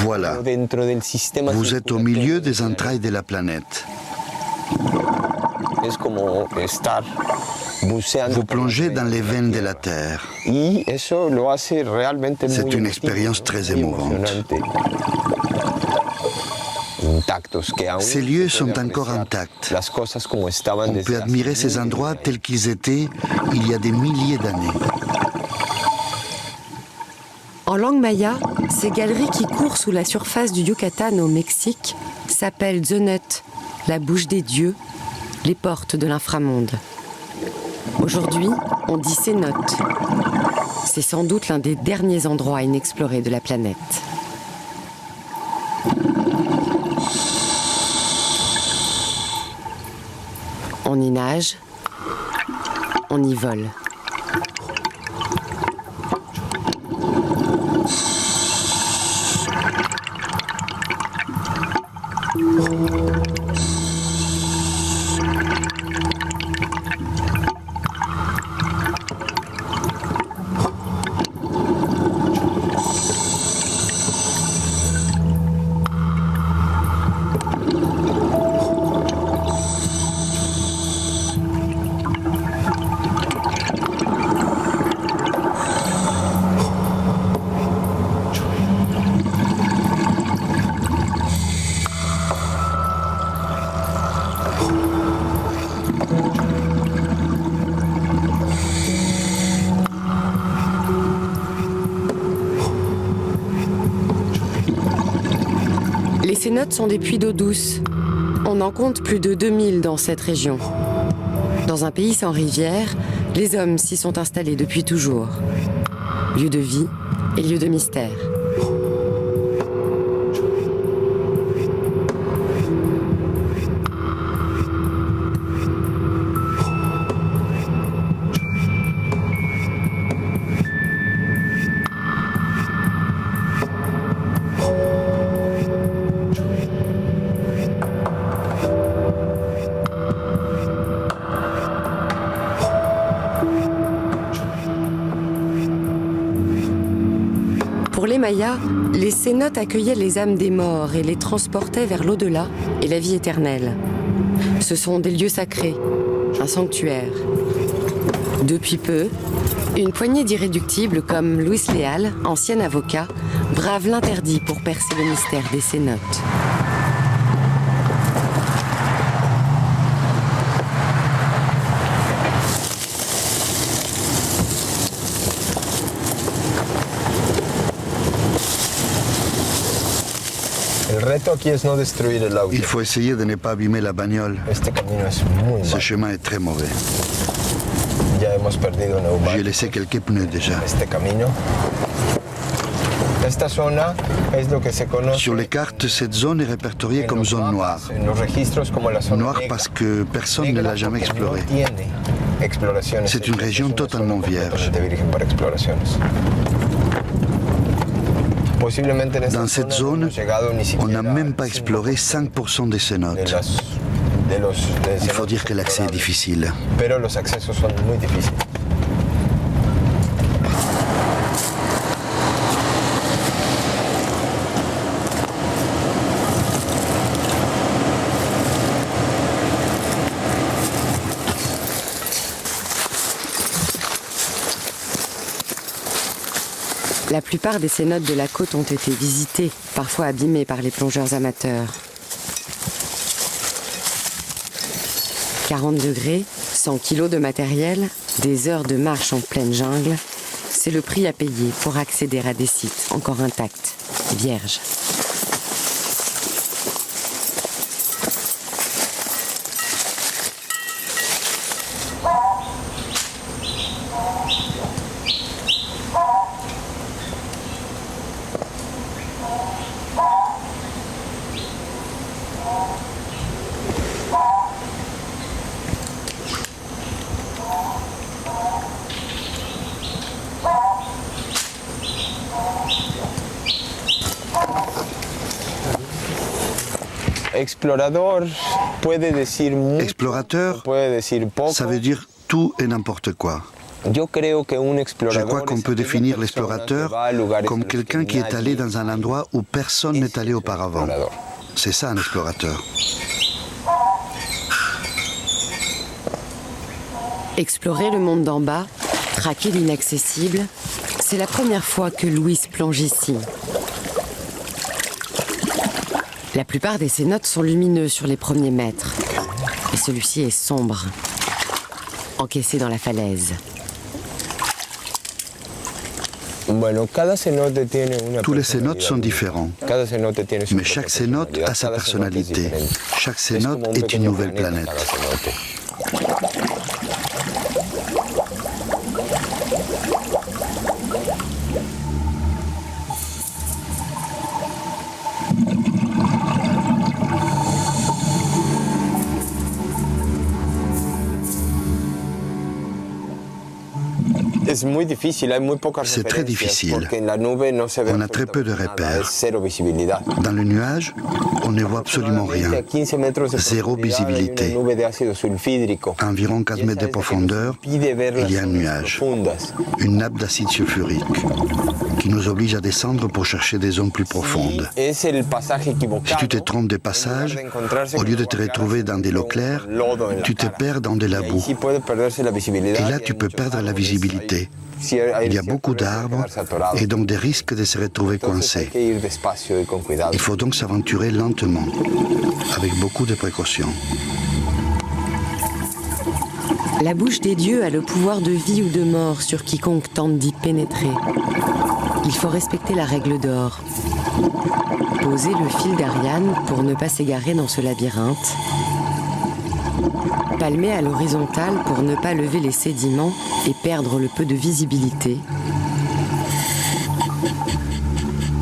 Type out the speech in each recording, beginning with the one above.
Voilà, vous êtes au milieu des entrailles de la planète. Vous plongez dans les veines de la Terre. C'est une expérience très émouvante. Ces lieux sont encore intacts. On peut admirer ces endroits tels qu'ils étaient il y a des milliers d'années. En langue maya, ces galeries qui courent sous la surface du Yucatan au Mexique s'appellent Zenut, la bouche des dieux, les portes de l'inframonde. Aujourd'hui, on dit cénote. C'est sans doute l'un des derniers endroits inexplorés de la planète. On y nage, on y vole. Les cénotes sont des puits d'eau douce. On en compte plus de 2000 dans cette région. Dans un pays sans rivière, les hommes s'y sont installés depuis toujours. Lieu de vie et lieu de mystère. Pour les Mayas, les cénotes accueillaient les âmes des morts et les transportaient vers l'au-delà et la vie éternelle. Ce sont des lieux sacrés, un sanctuaire. Depuis peu, une poignée d'irréductibles comme Luis Leal, ancien avocat, brave l'interdit pour percer le mystère des cénotes. Il faut essayer de ne pas abîmer la bagnole. Ce chemin est très mauvais. J'ai laissé quelques pneus déjà. Sur les cartes, cette zone est répertoriée comme zone noire. Noire parce que personne ne l'a jamais explorée. C'est une région totalement vierge. Dans cette zone, on n'a même pas exploré 5% des cénotes. Il faut dire que l'accès est difficile. La plupart des cénotes de la côte ont été visitées, parfois abîmées par les plongeurs amateurs. 40 degrés, 100 kilos de matériel, des heures de marche en pleine jungle, c'est le prix à payer pour accéder à des sites encore intacts, vierges. Explorateur, ça veut dire tout et n'importe quoi. Je crois qu'on peut définir l'explorateur comme quelqu'un qui est allé dans un endroit où personne n'est allé auparavant. C'est ça un explorateur. Explorer le monde d'en bas, traquer l'inaccessible, c'est la première fois que Luis plonge ici. La plupart des cénotes sont lumineux sur les premiers mètres. Et celui-ci est sombre, encaissé dans la falaise. Tous les cénotes sont différents, mais chaque cénote a sa personnalité. Chaque cénote est une nouvelle planète. C'est très difficile. On a très peu de repères. Dans le nuage, on ne voit absolument rien. Zéro visibilité. À environ 4 mètres de profondeur, il y a un nuage. Une nappe d'acide sulfurique qui nous oblige à descendre pour chercher des zones plus profondes. Si tu te trompes de passage, au lieu de te retrouver dans des lots clairs, tu te perds dans de la boue. Et là, tu peux perdre la visibilité. Il y a beaucoup d'arbres et donc des risques de se retrouver coincés. Il faut donc s'aventurer lentement, avec beaucoup de précautions. La bouche des dieux a le pouvoir de vie ou de mort sur quiconque tente d'y pénétrer. Il faut respecter la règle d'or. Poser le fil d'Ariane pour ne pas s'égarer dans ce labyrinthe. Palmer à l'horizontale pour ne pas lever les sédiments et perdre le peu de visibilité.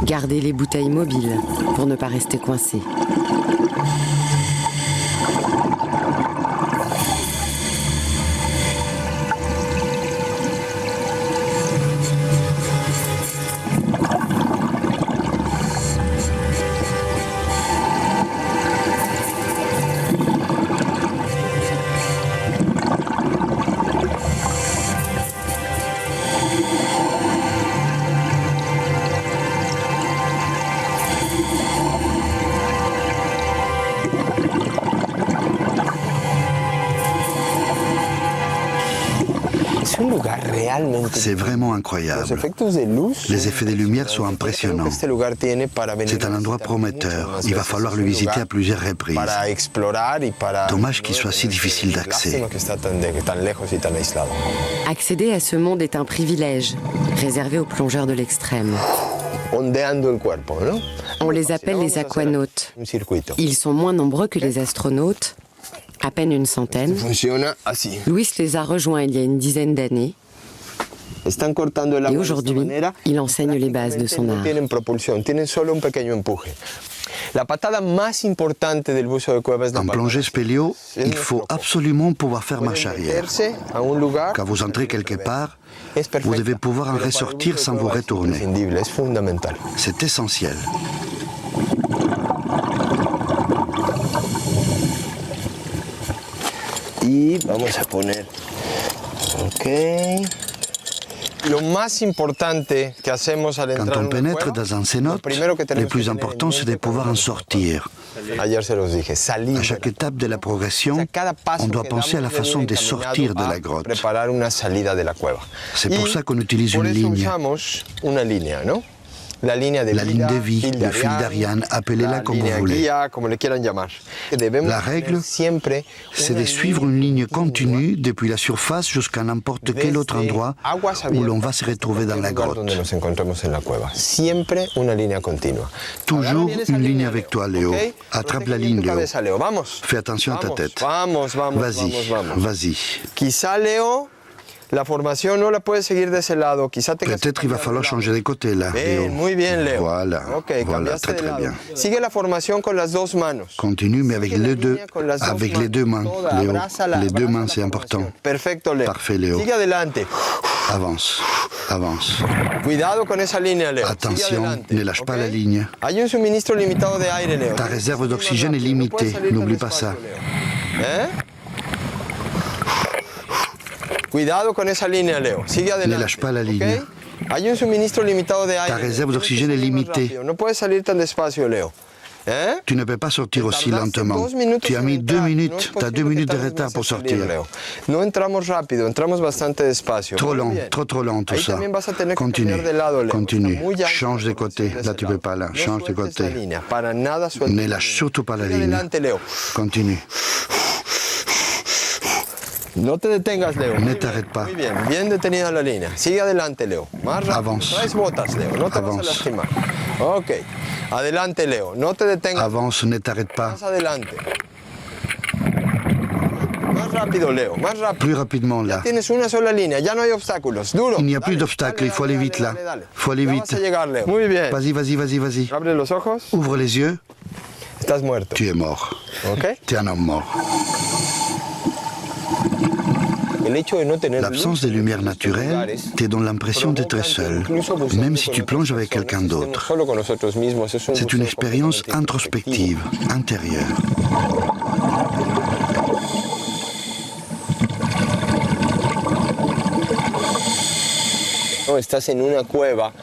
Garder les bouteilles mobiles pour ne pas rester coincé. C'est vraiment incroyable. Les effets des lumières sont impressionnants. C'est un endroit prometteur. Il va falloir le visiter à plusieurs reprises. Dommage qu'il soit si difficile d'accès. Accéder à ce monde est un privilège, réservé aux plongeurs de l'extrême. On les appelle les aquanautes. Ils sont moins nombreux que les astronautes, à peine une centaine. Luis les a rejoints il y a une dizaine d'années. Et aujourd'hui, il enseigne les bases de son art. En plongée spéléo, il faut absolument pouvoir faire marche arrière. Quand vous entrez quelque part, vous devez pouvoir en ressortir sans vous retourner. C'est essentiel. Y vamos a poner, ok. Quand on pénètre dans un cénote, le plus important c'est de pouvoir en sortir. À chaque étape de la progression, on doit penser à la façon de sortir de la grotte. C'est pour ça qu'on utilise une ligne. La ligne de vie, le fil d'Ariane, appelez-la comme vous voulez. La règle, c'est de suivre une ligne continue depuis la surface jusqu'à n'importe quel autre endroit où l'on va se retrouver dans la grotte. Toujours une ligne avec toi, Léo. Attrape la ligne, Léo. Fais attention à ta tête. Vas-y, vas-y. Peut-être il va falloir changer de côté là, Léo. Voilà, voilà, très très bien. Continue, mais avec les deux mains, Léo. Les deux mains, c'est important. Parfait, Léo. Avance, avance. Attention, ne lâche pas la ligne. Ta réserve d'oxygène est limitée, n'oublie pas ça. Cuidado con esa línea, Leo. Sigue adelante. Ne lâche pas la ligne. ¿Okay? Hay un suministro limitado de aire. Ta réserve d'oxygène est limitée. No puedes salir tan despacio, Leo. Tu ne peux pas sortir aussi lentement. Tu as mis 2 minutes, tu as 2 minutes de retard pour sortir. No entramos rápido, entramos bastante despacio. Trop lent, trop lent tout ça. Continue, continue. Change de côté. Là, tu ne peux pas, là. Change de côté. Ne lâche surtout pas la ligne. Continue. No te detengas, Leo. Ne t'arrête pas. Muy bien, bien detenida la línea. Sigue adelante, Leo. Más rápido. Avance. Traes botas, Leo. No te vas a lastimar. Ok. Adelante, Leo. No te detengas. Avance, ne t'arrête pas. Más adelante. Más rápido, Leo. Más rápido. Plus rapidement, là. Ya tienes una sola línea. Ya no hay obstáculos. Duro. Il n'y a plus d'obstacles. Il faut aller vite, là. Il faut aller vite. Vas a llegar, Leo. Muy bien. Vas-y, vas-y, vas-y, vas-y. Abre los ojos. Ouvre les yeux. Estás muerto. Tu es mort. Ok. Tu es un homme mort. L'absence de lumière naturelle te donne l'impression d'être seul, même si tu plonges avec quelqu'un d'autre. C'est une expérience introspective, intérieure.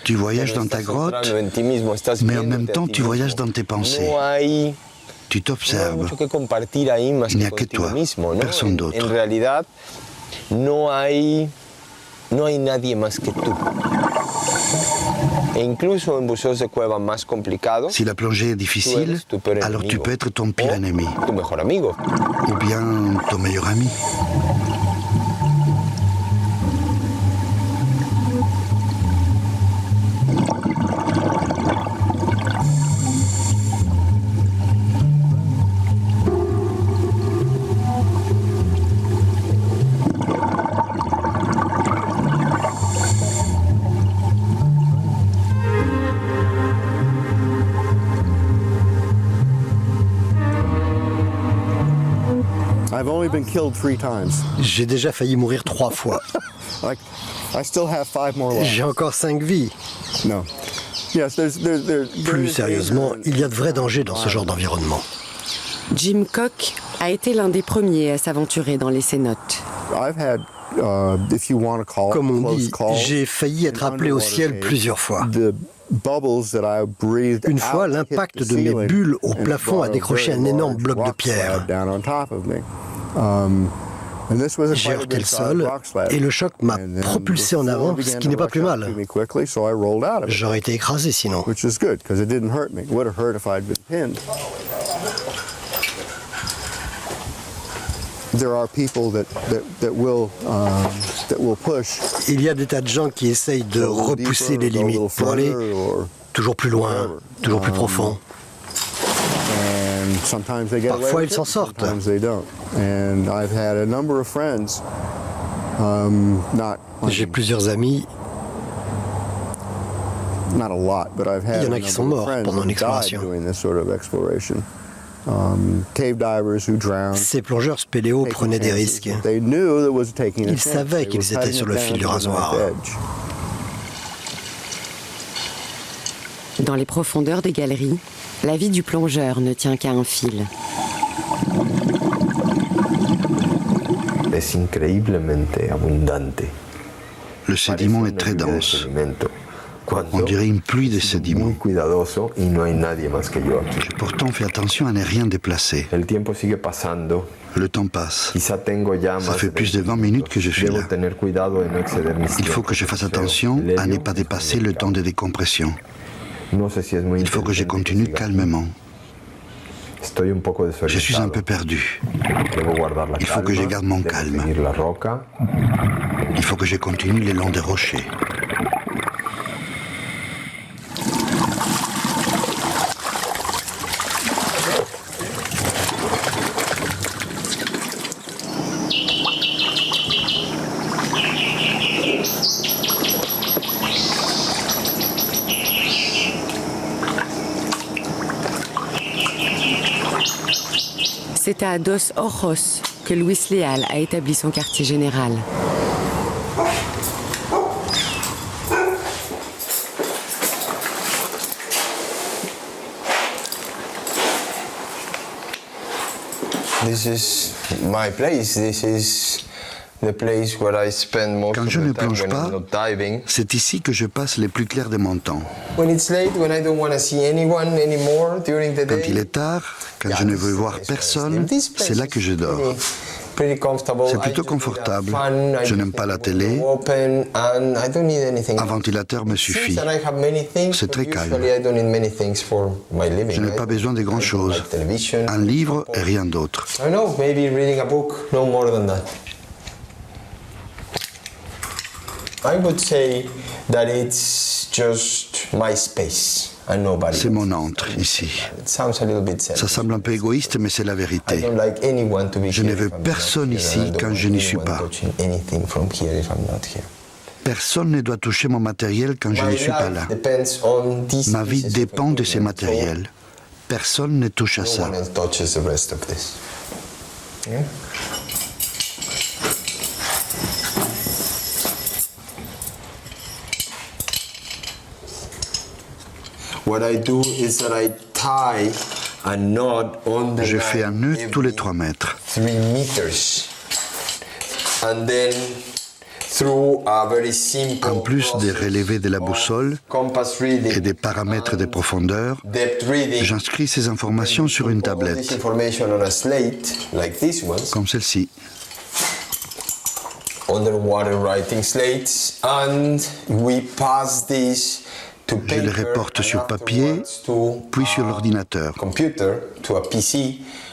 Tu voyages dans ta grotte, mais en même temps tu voyages dans tes pensées. Tu t'observes. Il n'y a que toi, personne d'autre. No hay nadie más que tú. E incluso en buceos de cueva más complicados, si la plongée est difficile, alors tu peux être ton pire ennemi. Tu mejor amigo. Ou bien ton meilleur ami. J'ai déjà failli mourir 3 fois. J'ai encore 5 vies. Plus sérieusement, il y a de vrais dangers dans ce genre d'environnement. Jim Koch a été l'un des premiers à s'aventurer dans les cénotes. Comme on dit, j'ai failli être appelé au ciel plusieurs fois. Une fois, l'impact de mes bulles au plafond a décroché un énorme bloc de pierre. J'ai heurté le sol et le choc m'a propulsé en avant, ce qui n'est pas plus mal. J'aurais été écrasé sinon. Il y a des tas de gens qui essayent de repousser les limites pour aller toujours plus loin, toujours plus profond. Parfois, ils s'en sortent. J'ai plusieurs amis. Il y en a qui sont morts pendant l'exploration. Ces plongeurs spéléo prenaient des risques. Ils savaient qu'ils étaient sur le fil du rasoir. Dans les profondeurs des galeries, la vie du plongeur ne tient qu'à un fil. Le sédiment est très dense. On dirait une pluie de sédiments. J'ai pourtant fait attention à ne rien déplacer. Le temps passe. Ça fait plus de 20 minutes que je suis là. Il faut que je fasse attention à ne pas dépasser le temps de décompression. Il faut que je continue calmement. Je suis un peu perdu. Il faut que je garde mon calme. Il faut que je continue le long des rochers. C'est à Dos Ojos que Luis Leal a établi son quartier général. This is my place. This is Quand je ne plonge pas, c'est ici que je passe les plus clairs de mon temps. Quand il est tard, quand je ne veux voir personne, c'est là que je dors. C'est plutôt confortable. Je n'aime pas la télé. Un ventilateur me suffit. C'est très calme. Je n'ai pas besoin de grand-chose. Un livre et rien d'autre. C'est mon antre ici. Ça semble un peu égoïste, mais c'est la vérité. Je ne veux personne ici quand je n'y suis pas. Personne ne doit toucher mon matériel quand je ne suis pas là. Ma vie dépend de ces matériels. Personne ne touche à ça. Je fais un nœud tous les 3 mètres. En plus des relevés de la boussole et des paramètres de profondeur, j'inscris ces informations sur une tablette, comme celle-ci. Je les reporte sur papier, puis sur l'ordinateur.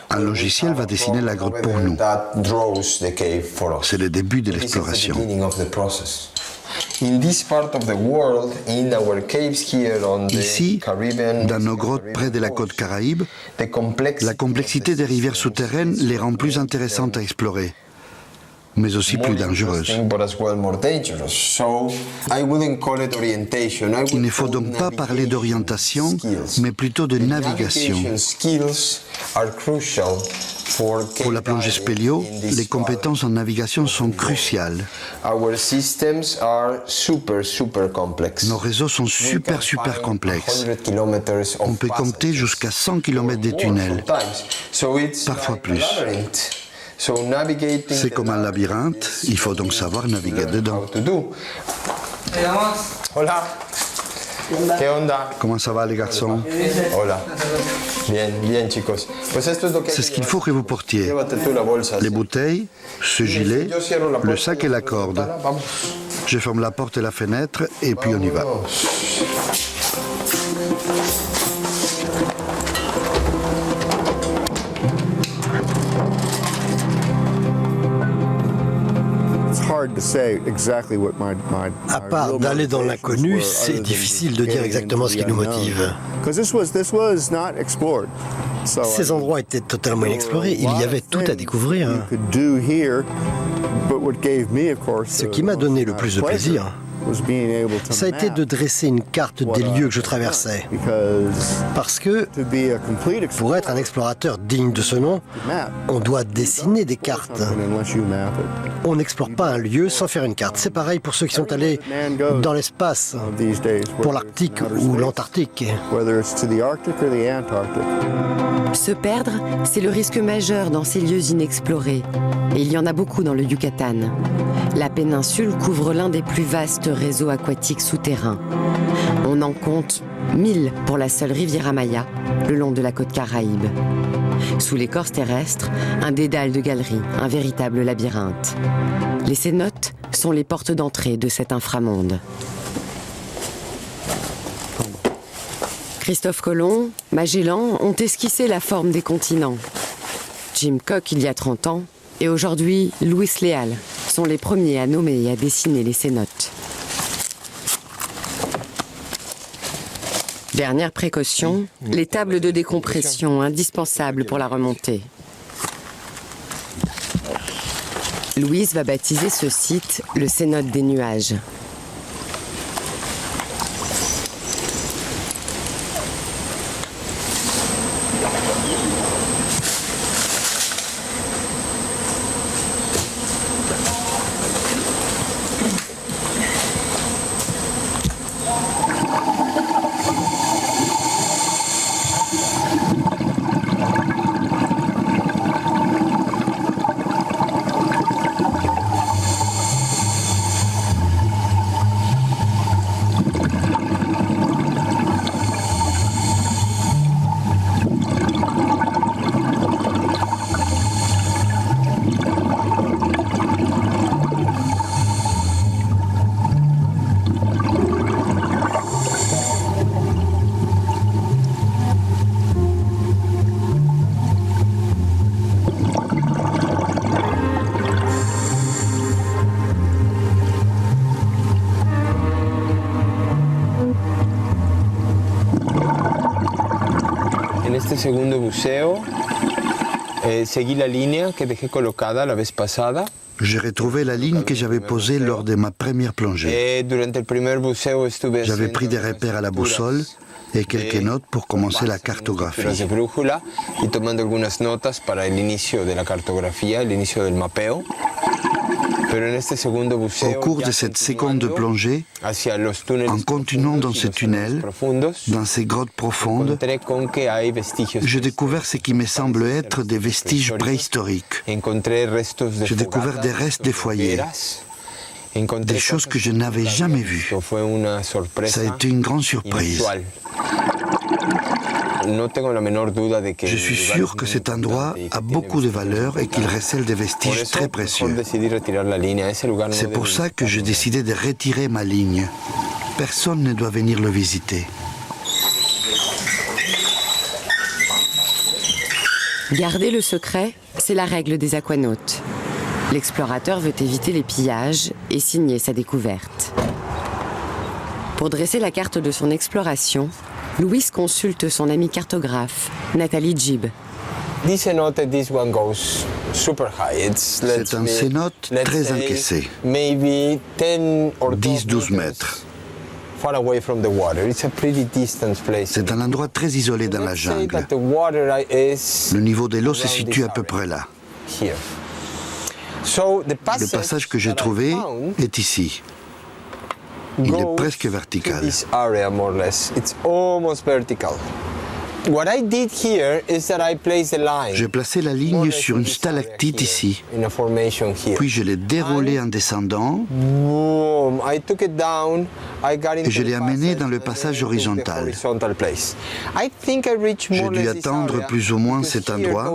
Un logiciel va dessiner la grotte pour nous. C'est le début de l'exploration. Ici, dans nos grottes près de la côte Caraïbe, la complexité des rivières souterraines les rend plus intéressantes à explorer, mais aussi plus dangereuses. Il ne faut donc pas parler d'orientation, mais plutôt de navigation. Pour la plongée spéléo, les compétences en navigation sont cruciales. Nos réseaux sont super complexes. On peut compter jusqu'à 100 km de tunnels, parfois plus. C'est comme un labyrinthe, il faut donc savoir naviguer dedans. Hola. Comment ça va les garçons? Hola. Bien chicos. C'est ce qu'il faut que vous portiez. Les bouteilles, ce gilet, le sac et la corde. Je ferme la porte et la fenêtre et puis on y va. À part d'aller dans l'inconnu, c'est difficile de dire exactement ce qui nous motive. Ces endroits étaient totalement inexplorés, il y avait tout à découvrir. Ce qui m'a donné le plus de plaisir, ça a été de dresser une carte des lieux que je traversais. Parce que, pour être un explorateur digne de ce nom, on doit dessiner des cartes. On n'explore pas un lieu sans faire une carte. C'est pareil pour ceux qui sont allés dans l'espace, pour l'Arctique ou l'Antarctique. Se perdre, c'est le risque majeur dans ces lieux inexplorés. Et il y en a beaucoup dans le Yucatan. La péninsule couvre l'un des plus vastes réseaux aquatiques souterrains. On en compte 1000 pour la seule Riviera Maya, le long de la côte Caraïbe. Sous l'écorce terrestre, un dédale de galeries, un véritable labyrinthe. Les cénotes sont les portes d'entrée de cet inframonde. Christophe Colomb, Magellan ont esquissé la forme des continents. Jim Cook il y a 30 ans, et aujourd'hui Luis Leal sont les premiers à nommer et à dessiner les cénotes. Dernière précaution, les tables de décompression indispensables pour la remontée. Louise va baptiser ce site le cénote des nuages. este segundo buceo, seguí la línea que dejé colocada la vez pasada. J'ai retrouvé la ligne que j'avais posée lors de ma première plongée. J'avais pris des repères à la boussole et quelques notes pour commencer la cartographie. De brújula y tomando algunas notas para el inicio de la cartografía, el inicio del mapeo. Au cours de cette seconde plongée, en continuant dans ces tunnels, dans ces grottes profondes, j'ai découvert ce qui me semble être des vestiges préhistoriques. J'ai découvert des restes des foyers, des choses que je n'avais jamais vues. Ça a été une grande surprise. Je suis sûr que cet endroit a beaucoup de valeur et qu'il recèle des vestiges très précieux. C'est pour ça que j'ai décidé de retirer ma ligne. Personne ne doit venir le visiter. Garder le secret, c'est la règle des aquanautes. L'explorateur veut éviter les pillages et signer sa découverte. Pour dresser la carte de son exploration, Luis consulte son ami cartographe, Nathalie Jib. C'est un cénote très encaissé, 10-12 mètres. C'est un endroit très isolé dans la jungle. Le niveau de l'eau se situe à peu près là. Le passage que j'ai trouvé est ici. Il est presque vertical. J'ai placé la ligne sur une stalactite ici. Puis je l'ai déroulée en descendant et je l'ai amenée dans le passage horizontal. J'ai dû attendre plus ou moins cet endroit.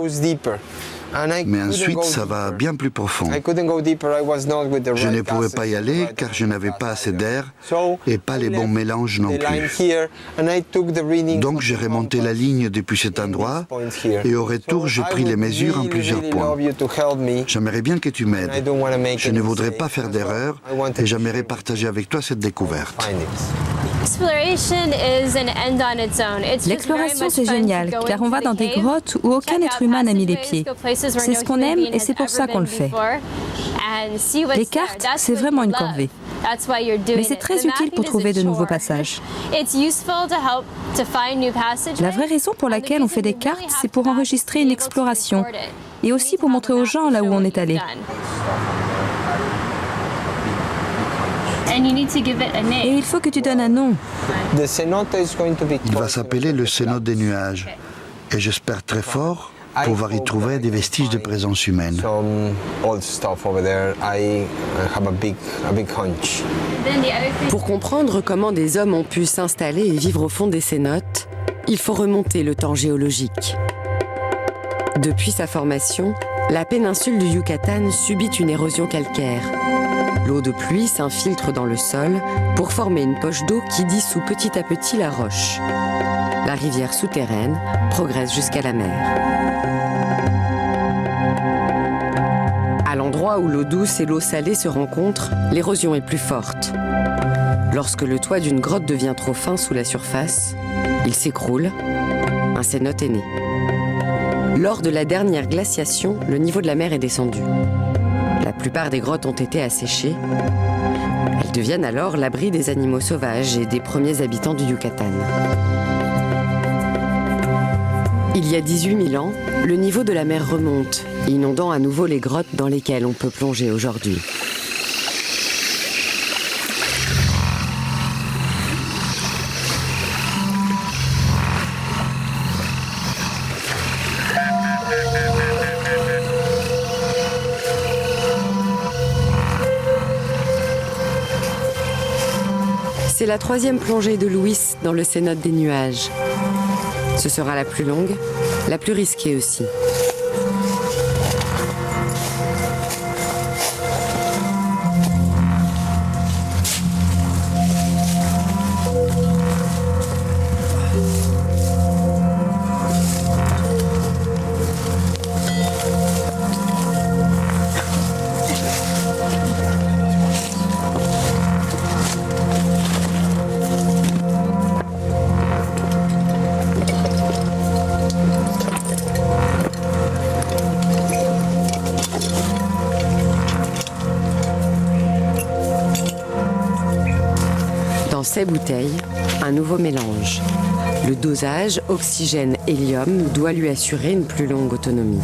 Mais ensuite, ça va bien plus profond. Je ne pouvais pas y aller car je n'avais pas assez d'air et pas les bons mélanges non plus. Donc j'ai remonté la ligne depuis cet endroit et au retour, j'ai pris les mesures en plusieurs points. J'aimerais bien que tu m'aides. Je ne voudrais pas faire d'erreur et j'aimerais partager avec toi cette découverte. L'exploration, c'est génial, car on va dans des grottes où aucun être humain n'a mis les pieds. C'est ce qu'on aime et c'est pour ça qu'on le fait. Les cartes, c'est vraiment une corvée. Mais c'est très utile pour trouver de nouveaux passages. La vraie raison pour laquelle on fait des cartes, c'est pour enregistrer une exploration et aussi pour montrer aux gens là où on est allé. Et il faut que tu donnes un nom. Il va s'appeler le cénote des nuages. Et j'espère très fort pouvoir y trouver des vestiges de présence humaine. Pour comprendre comment des hommes ont pu s'installer et vivre au fond des cénotes, il faut remonter le temps géologique. Depuis sa formation, la péninsule du Yucatan subit une érosion calcaire. L'eau de pluie s'infiltre dans le sol pour former une poche d'eau qui dissout petit à petit la roche. La rivière souterraine progresse jusqu'à la mer. À l'endroit où l'eau douce et l'eau salée se rencontrent, l'érosion est plus forte. Lorsque le toit d'une grotte devient trop fin sous la surface, il s'écroule. Un cénote est né. Lors de la dernière glaciation, le niveau de la mer est descendu. La plupart des grottes ont été asséchées. Elles deviennent alors l'abri des animaux sauvages et des premiers habitants du Yucatan. Il y a 18 000 ans, le niveau de la mer remonte, inondant à nouveau les grottes dans lesquelles on peut plonger aujourd'hui. C'est la troisième plongée de Luis dans le cénote des nuages. Ce sera la plus longue, la plus risquée aussi. ces bouteilles un nouveau mélange. Le dosage oxygène-hélium doit lui assurer une plus longue autonomie.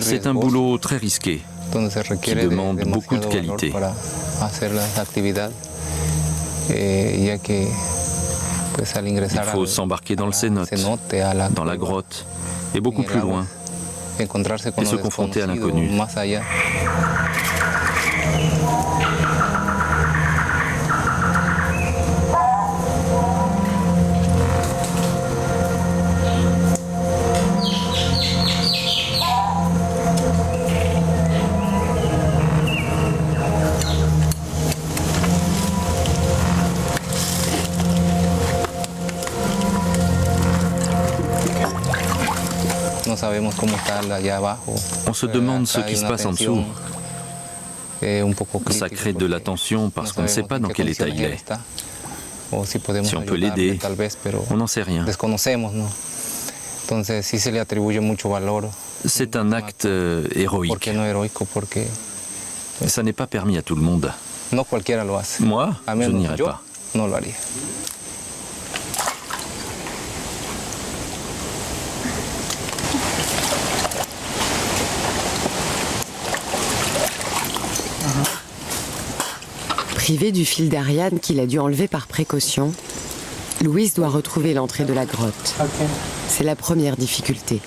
C'est un boulot très risqué, qui demande beaucoup de qualité. Il faut s'embarquer dans le cénote, dans la grotte, et beaucoup plus loin, et se confronter à l'inconnu. On se demande ce qui se passe en dessous. Ça crée de la tension parce qu'on ne sait pas dans quel état il est. Si on peut l'aider, on n'en sait rien. C'est un acte héroïque. Ça n'est pas permis à tout le monde. Moi, je n'irai pas. Privé du fil d'Ariane qu'il a dû enlever par précaution, Luis doit retrouver l'entrée de la grotte. C'est la première difficulté.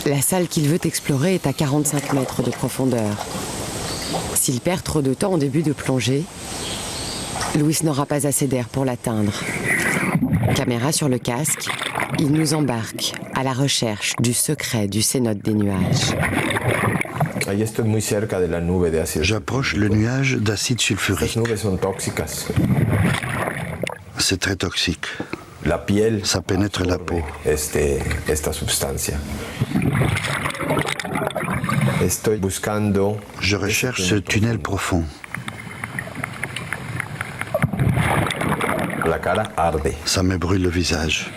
La salle qu'il veut explorer est à 45 mètres de profondeur. S'il perd trop de temps au début de plongée, Luis n'aura pas assez d'air pour l'atteindre. Caméra sur le casque, il nous embarque à la recherche du secret du cénote des nuages. J'approche le nuage d'acide sulfurique. C'est très toxique. Ça pénètre la peau. Je recherche ce tunnel profond. Ça me brûle le visage.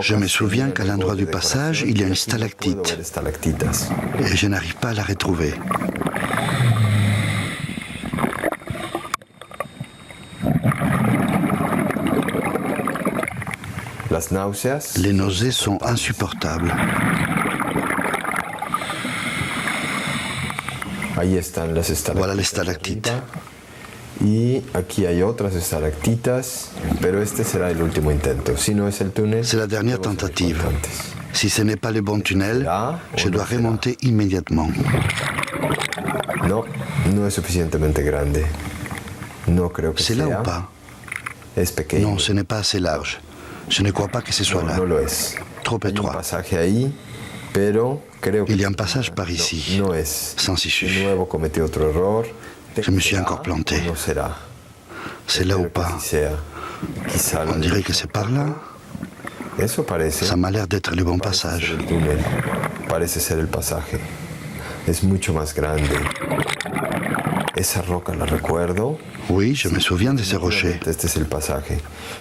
Je me souviens qu'à l'endroit du passage, il y a une stalactite. Et je n'arrive pas à la retrouver. Les nausées sont insupportables. Voilà les stalactites. C'est la dernière tentative. Si ce n'est pas le bon tunnel, je dois remonter immédiatement. C'est là ou pas? Non, ce n'est pas assez large. Je ne crois pas que ce soit là. Trop étroit. Il y a un passage par ici, sans issue. Je me suis encore planté. C'est là ou pas? On dirait que c'est par là. Ça m'a l'air d'être le bon passage. Oui, je me souviens de ces rochers.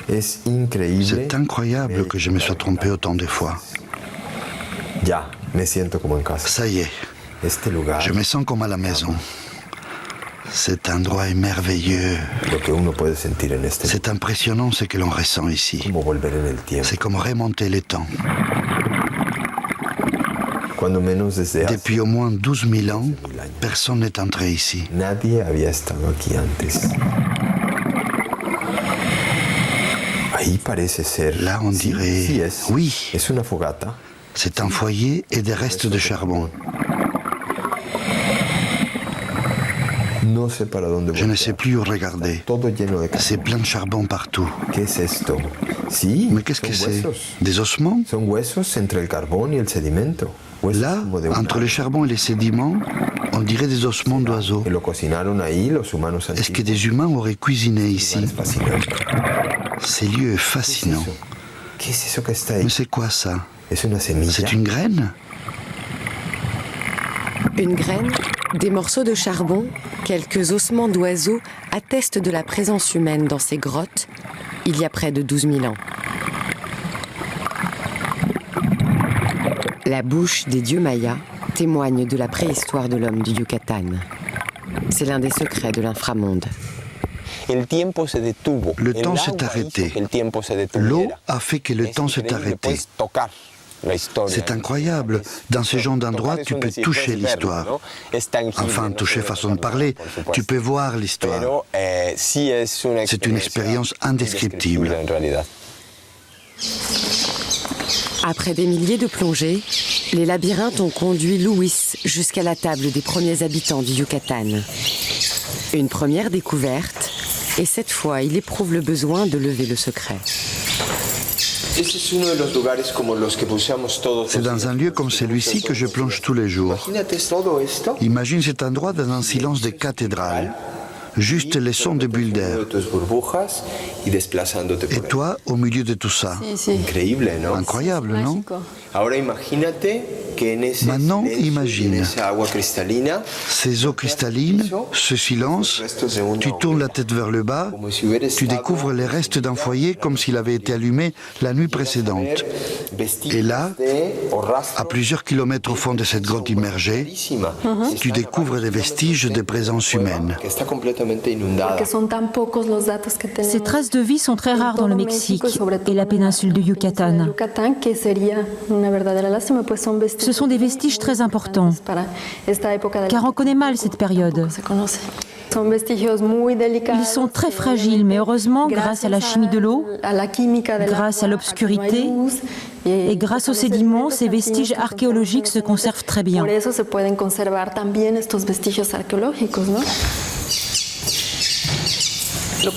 C'est incroyable que je me sois trompé autant de fois. Ça y est, je me sens comme à la maison. Cet endroit est merveilleux. C'est impressionnant ce que l'on ressent ici. C'est comme remonter le temps. Depuis au moins 12 000 ans, personne n'est entré ici. Là, on dirait... Oui, c'est un foyer et des restes de charbon. Je ne sais plus où regarder. C'est plein de charbon partout. Mais qu'est-ce que c'est? Des ossements? Là, entre le charbon et les sédiments, on dirait des ossements d'oiseaux. Est-ce que des humains auraient cuisiné ici? Ce lieu est fascinant. Mais c'est quoi ça? C'est une graine? Une graine, des morceaux de charbon, quelques ossements d'oiseaux attestent de la présence humaine dans ces grottes il y a près de 12 000 ans. La bouche des dieux mayas témoigne de la préhistoire de l'homme du Yucatan. C'est l'un des secrets de l'inframonde. Le temps s'est arrêté. L'eau a fait que le temps s'est arrêté. C'est incroyable. Dans ce genre d'endroit, tu peux toucher l'histoire. Enfin, toucher façon de parler. Tu peux voir l'histoire. C'est une expérience indescriptible. Après des milliers de plongées, les labyrinthes ont conduit Luis jusqu'à la table des premiers habitants du Yucatan. Une première découverte, et cette fois, il éprouve le besoin de lever le secret. C'est dans un lieu comme celui-ci que je plonge tous les jours. Imagine cet endroit dans un silence de cathédrale. Juste les sons de bulles d'air. Et toi, au milieu de tout ça. Incroyable, non? Maintenant, imagine ces eaux cristallines, ce silence, tu tournes la tête vers le bas, tu découvres les restes d'un foyer comme s'il avait été allumé la nuit précédente. Et là, à plusieurs kilomètres au fond de cette grotte immergée, tu découvres les vestiges de présence humaine. Ces traces de vie sont très rares dans le Mexique et la péninsule du Yucatan. Ce sont des vestiges très importants, car on connaît mal cette période. Ils sont très fragiles, mais heureusement, grâce à la chimie de l'eau, grâce à l'obscurité et grâce aux sédiments, ces vestiges archéologiques se conservent très bien. Ce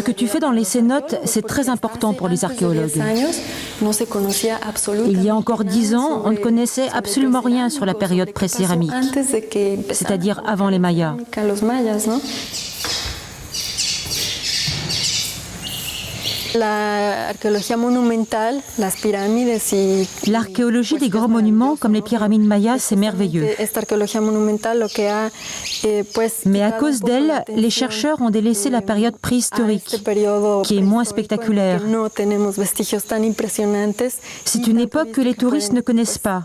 que tu fais dans les cénotes, c'est très important pour les archéologues. Il y a encore 10 ans, on ne connaissait absolument rien sur la période pré-céramique, c'est-à-dire avant les Mayas. L'archéologie des grands monuments comme les pyramides mayas, c'est merveilleux. Mais à cause d'elle, les chercheurs ont délaissé la période préhistorique, qui est moins spectaculaire. C'est une époque que les touristes ne connaissent pas.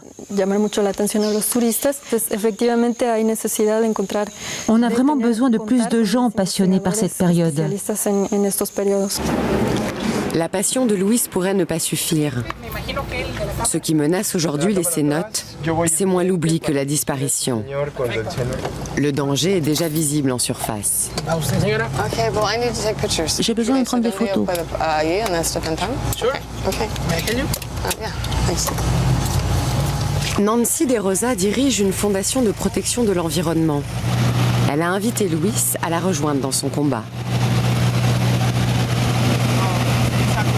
On a vraiment besoin de plus de gens passionnés par cette période. La passion de Luis pourrait ne pas suffire. Ce qui menace aujourd'hui les cénotes, c'est moins l'oubli que la disparition. Le danger est déjà visible en surface. J'ai besoin de prendre des photos. Nancy De Rosa dirige une fondation de protection de l'environnement. Elle a invité Luis à la rejoindre dans son combat.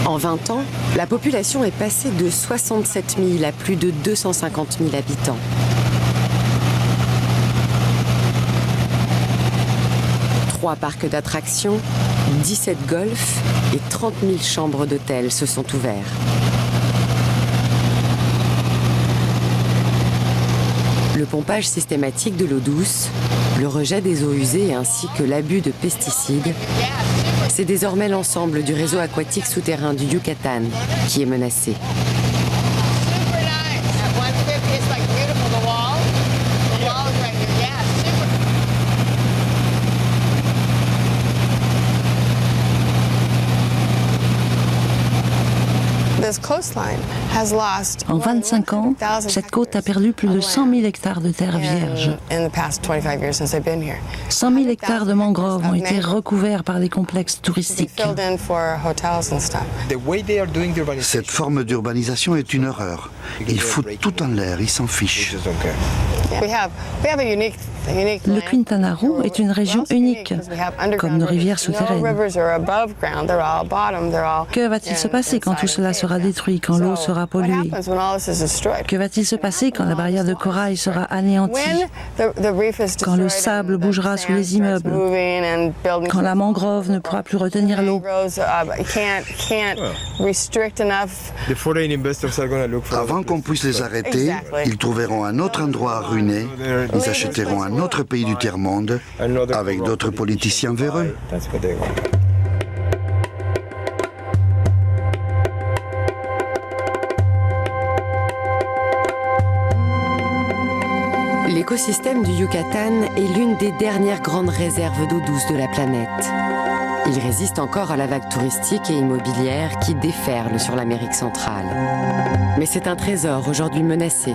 En 20 ans, la population est passée de 67 000 à plus de 250 000 habitants. Trois parcs d'attractions, 17 golfs et 30 000 chambres d'hôtel se sont ouverts. Le pompage systématique de l'eau douce, le rejet des eaux usées ainsi que l'abus de pesticides, c'est désormais l'ensemble du réseau aquatique souterrain du Yucatan qui est menacé. En 25 ans, cette côte a perdu plus de 100 000 hectares de terre vierge. 100 000 hectares de mangroves ont été recouverts par des complexes touristiques. Cette forme d'urbanisation est une horreur. Ils foutent tout en l'air, ils s'en fichent. Le Quintana Roo est une région unique, comme nos rivières souterraines. Que va-t-il se passer quand tout cela sera détruit, quand l'eau sera polluée? Que va-t-il se passer quand la barrière de corail sera anéantie? Quand le sable bougera sous les immeubles? Quand la mangrove ne pourra plus retenir l'eau? Avant qu'on puisse les arrêter, ils trouveront un autre endroit ruiné, ils achèteront un autre pays du tiers-monde avec d'autres politiciens véreux. L'écosystème du Yucatan est l'une des dernières grandes réserves d'eau douce de la planète. Il résiste encore à la vague touristique et immobilière qui déferle sur l'Amérique centrale. Mais c'est un trésor aujourd'hui menacé.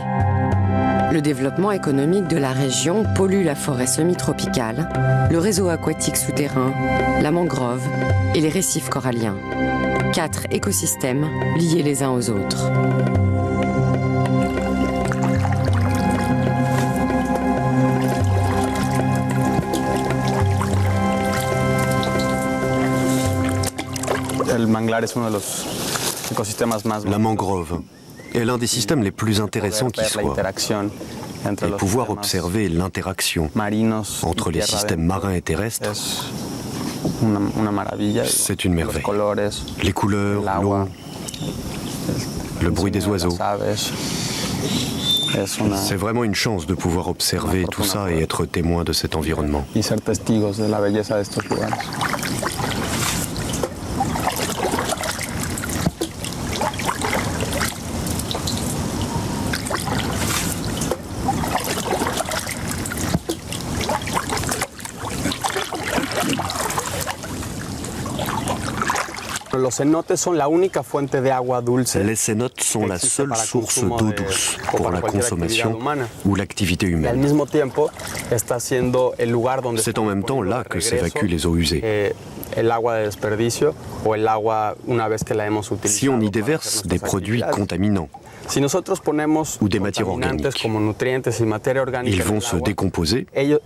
Le développement économique de la région pollue la forêt semi-tropicale, le réseau aquatique souterrain, la mangrove et les récifs coralliens. 4 écosystèmes liés les uns aux autres. La mangrove est l'un des systèmes les plus intéressants qui soit. Et pouvoir observer l'interaction entre les systèmes marins et terrestres, c'est une merveille. Les couleurs, l'eau, le bruit des oiseaux. C'est vraiment une chance de pouvoir observer tout ça et être témoin de cet environnement. Les cénotes sont la seule source d'eau douce pour la consommation ou l'activité humaine. C'est en même temps là que s'évacuent les eaux usées. Si on y déverse des produits contaminants ou des matières organiques, ils vont se décomposer et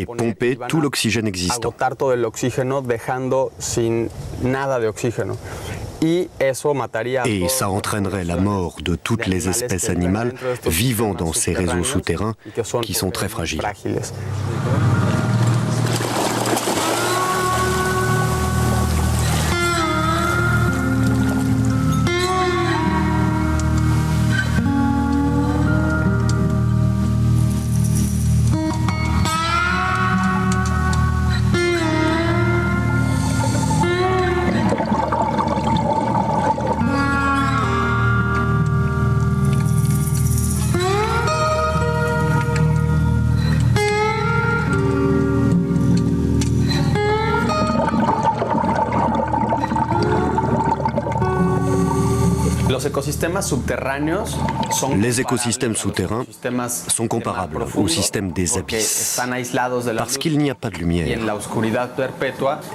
pomper tout l'oxygène existant. Et ça entraînerait la mort de toutes les espèces animales vivant dans ces réseaux souterrains qui sont très fragiles. Les écosystèmes souterrains sont comparables au système des abysses parce qu'il n'y a pas de lumière.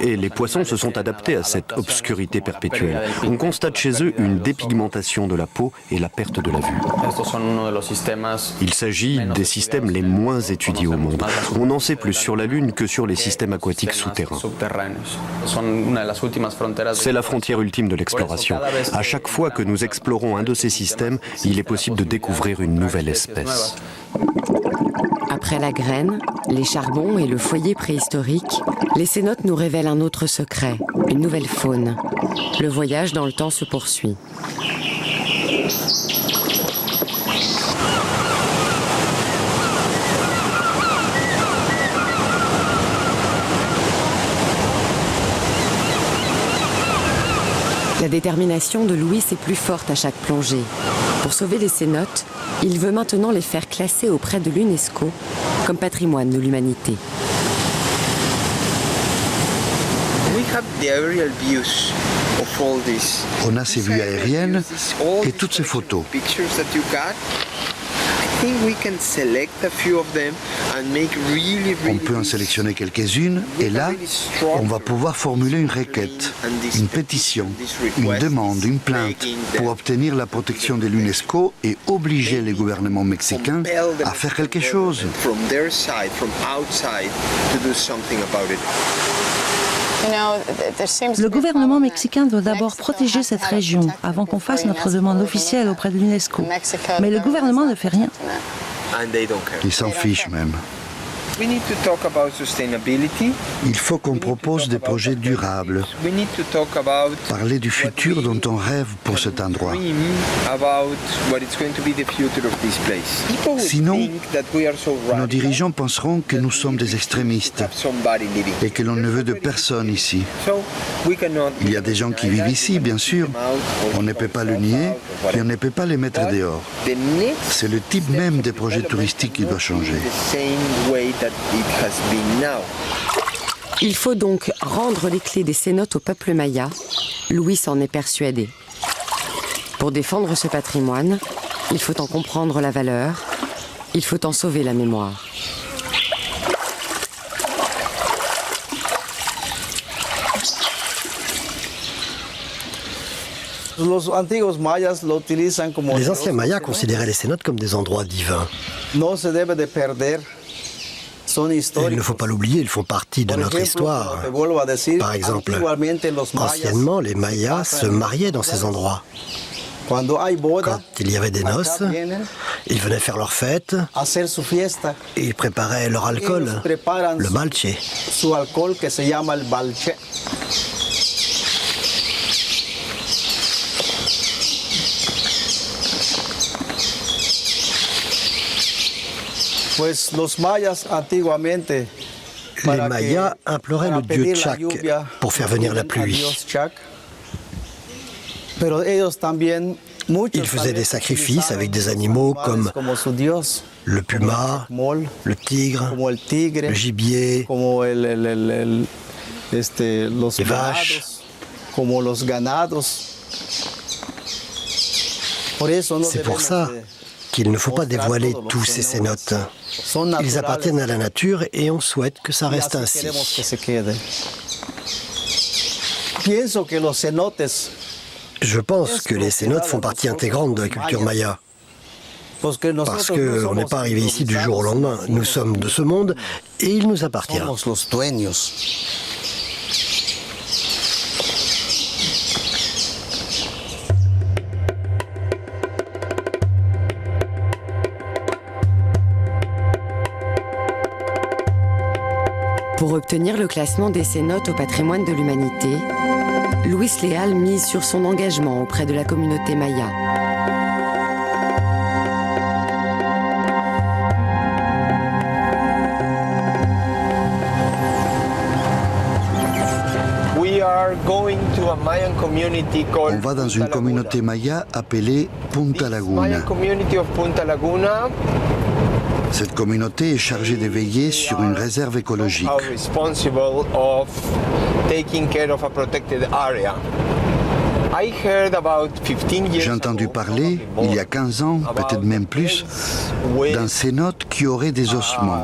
Et les poissons se sont adaptés à cette obscurité perpétuelle. On constate chez eux une dépigmentation de la peau et la perte de la vue. Il s'agit des systèmes les moins étudiés au monde. On en sait plus sur la Lune que sur les systèmes aquatiques souterrains. C'est la frontière ultime de l'exploration. À chaque fois que nous explorons un de ces systèmes, il est possible de découvrir une nouvelle espèce. Après la graine, les charbons et le foyer préhistorique, les cénotes nous révèlent un autre secret, une nouvelle faune. Le voyage dans le temps se poursuit. La détermination de Luis est plus forte à chaque plongée. Pour sauver les cénotes, il veut maintenant les faire classer auprès de l'UNESCO comme patrimoine de l'humanité. On a ces vues aériennes et toutes ces photos. On peut en sélectionner quelques-unes et là, on va pouvoir formuler une requête, une pétition, une demande, une plainte pour obtenir la protection de l'UNESCO et obliger les gouvernements mexicains à faire quelque chose. Le gouvernement mexicain doit d'abord protéger cette région avant qu'on fasse notre demande officielle auprès de l'UNESCO. Mais le gouvernement ne fait rien. Ils s'en fichent même. Il faut qu'on propose des projets durables, parler du futur dont on rêve pour cet endroit. Sinon, nos dirigeants penseront que nous sommes des extrémistes et que l'on ne veut de personne ici. Il y a des gens qui vivent ici, bien sûr. On ne peut pas le nier et on ne peut pas les mettre dehors. C'est le type même des projets touristiques qui doit changer. Il faut donc rendre les clés des cénotes au peuple maya. Luis en est persuadé. Pour défendre ce patrimoine, il faut en comprendre la valeur, il faut en sauver la mémoire. Les anciens Mayas considéraient les cénotes comme des endroits divins. Il ne faut pas l'oublier, ils font partie de notre histoire. Par exemple, anciennement, les Mayas se mariaient dans ces endroits. Quand il y avait des noces, ils venaient faire leur fête et ils préparaient leur alcool, le balche. Les Mayas imploraient le dieu Chac pour faire venir la pluie. Ils faisaient des sacrifices avec des animaux comme le puma, le tigre, le gibier, les vaches. C'est pour ça qu'il ne faut pas dévoiler tous ces cénotes. Ils appartiennent à la nature et on souhaite que ça reste ainsi. Je pense que les cénotes font partie intégrante de la culture maya. Parce qu'on n'est pas arrivé ici du jour au lendemain. Nous sommes de ce monde et il nous appartient. Pour obtenir le classement des cénotes au patrimoine de l'humanité, Luis Leal mise sur son engagement auprès de la communauté maya. On va dans une communauté maya appelée Punta Laguna. Cette communauté est chargée de veiller sur une réserve écologique. J'ai entendu parler, il y a 15 ans, peut-être même plus, d'un cénote qui aurait des ossements.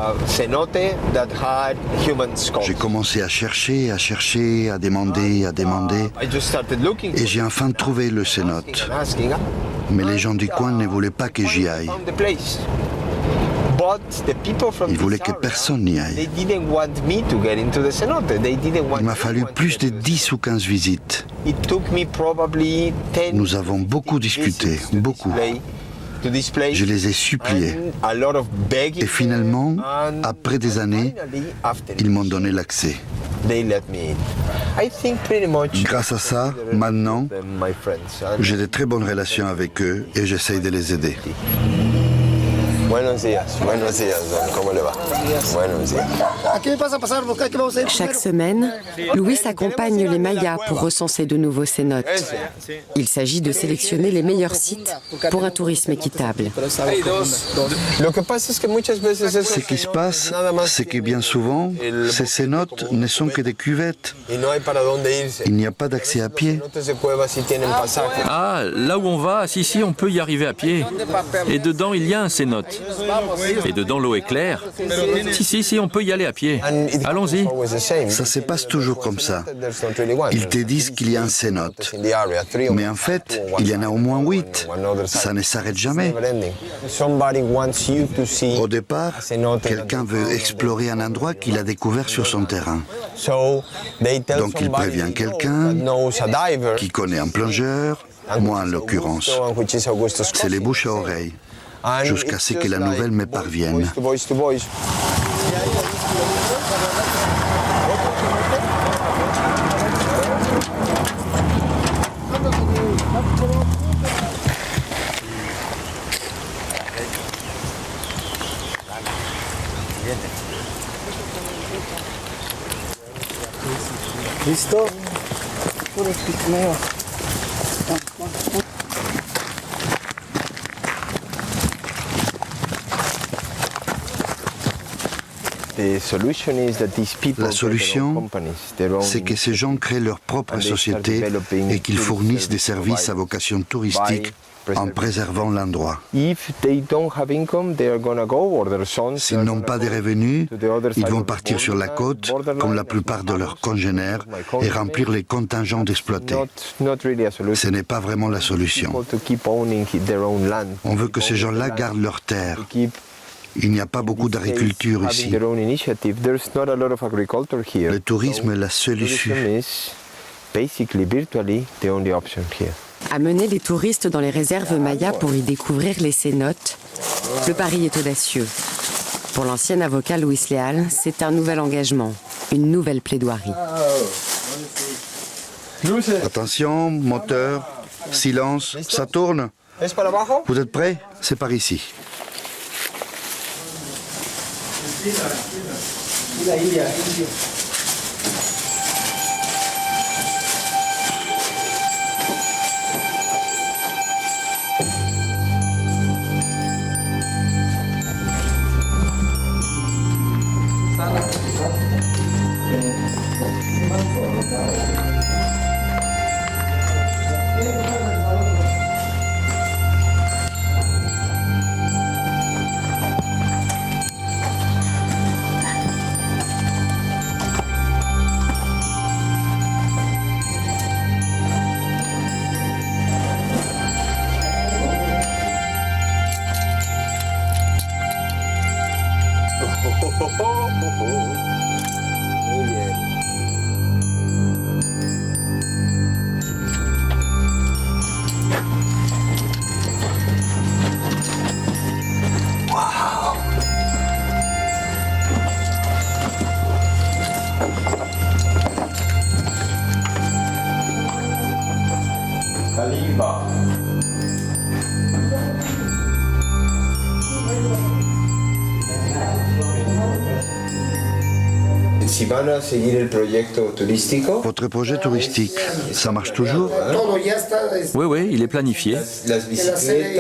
J'ai commencé à chercher, à demander, et j'ai enfin trouvé le cénote. Mais les gens du coin ne voulaient pas que j'y aille. Ils voulaient que personne n'y aille. Il m'a fallu plus de 10 ou 15 visites. Nous avons beaucoup discuté, beaucoup. Je les ai suppliés. Et finalement, après des années, ils m'ont donné l'accès. Grâce à ça, maintenant, j'ai de très bonnes relations avec eux et j'essaye de les aider. Buenos días, ¿cómo le va? Buenos días. Chaque semaine, Luis accompagne les Mayas pour recenser de nouveaux cénotes. Il s'agit de sélectionner les meilleurs sites pour un tourisme équitable. Ce qui se passe, c'est que bien souvent, ces cénotes ne sont que des cuvettes. Il n'y a pas d'accès à pied. Ah, là où on va, si, on peut y arriver à pied. Et dedans, il y a un cénote. Et dedans, l'eau est claire. Si, on peut y aller à pied. Allons-y. Ça se passe toujours comme ça. Ils te disent qu'il y a un cénote. Mais en fait, il y en a au moins 8. Ça ne s'arrête jamais. Au départ, quelqu'un veut explorer un endroit qu'il a découvert sur son terrain. Donc il prévient quelqu'un qui connaît un plongeur, moi en l'occurrence. C'est les bouches à oreille, jusqu'à ce que la nouvelle me parvienne. Listo? La solution, c'est que ces gens créent leur propre société et qu'ils fournissent des services à vocation touristique en préservant l'endroit. S'ils n'ont pas de revenus, ils vont partir sur la côte, comme la plupart de leurs congénères, et remplir les contingents d'exploités. Ce n'est pas vraiment la solution. On veut que ces gens-là gardent leurs terres. Il n'y a pas beaucoup d'agriculture ici. Le tourisme est la seule issue. Amener les touristes dans les réserves mayas pour y découvrir les cénotes, le pari est audacieux. Pour l'ancien avocat Luis Leal, c'est un nouvel engagement, une nouvelle plaidoirie. Attention, moteur, silence, ça tourne. Vous êtes prêts? C'est par ici. Votre projet touristique, ça marche toujours? Oui, il est planifié.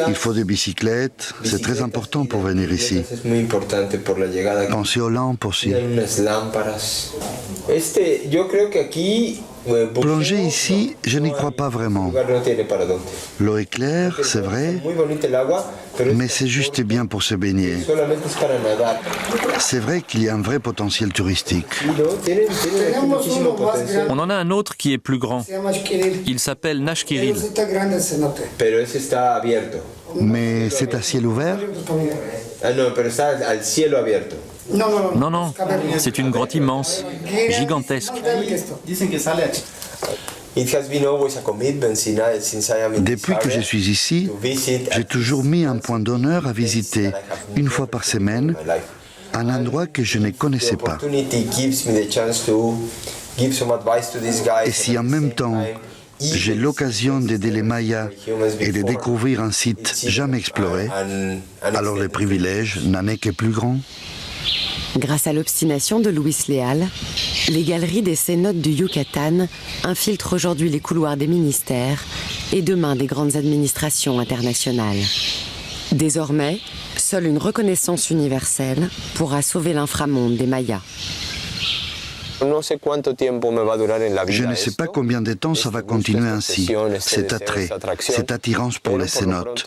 Il faut des bicyclettes, c'est très important pour venir ici. Pensez aux lampes aussi. Plonger ici, je n'y crois pas vraiment. L'eau est claire, c'est vrai, mais c'est juste bien pour se baigner. C'est vrai qu'il y a un vrai potentiel touristique. On en a un autre qui est plus grand. Il s'appelle Nashkiril. Mais c'est à ciel ouvert? Non, c'est une grotte immense, gigantesque. Depuis que je suis ici, j'ai toujours mis un point d'honneur à visiter, une fois par semaine, un endroit que je ne connaissais pas. Et si en même temps, j'ai l'occasion d'aider les Mayas et de découvrir un site jamais exploré, alors le privilège n'en est que plus grand. Grâce à l'obstination de Luis Leal, les galeries des cénotes du Yucatan infiltrent aujourd'hui les couloirs des ministères et demain des grandes administrations internationales. Désormais, seule une reconnaissance universelle pourra sauver l'inframonde des Mayas. Je ne sais pas combien de temps ça va continuer ainsi, cet attrait, cette attirance pour les cénotes.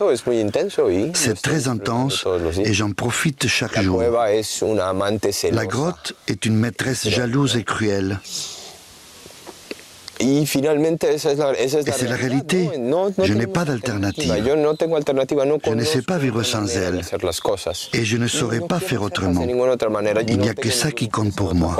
C'est très intense et j'en profite chaque jour. La grotte est une maîtresse jalouse et cruelle. Et c'est la réalité. Je n'ai pas d'alternative. Je ne sais pas vivre sans elle. Et je ne saurais pas faire autrement. Il n'y a que ça qui compte pour moi.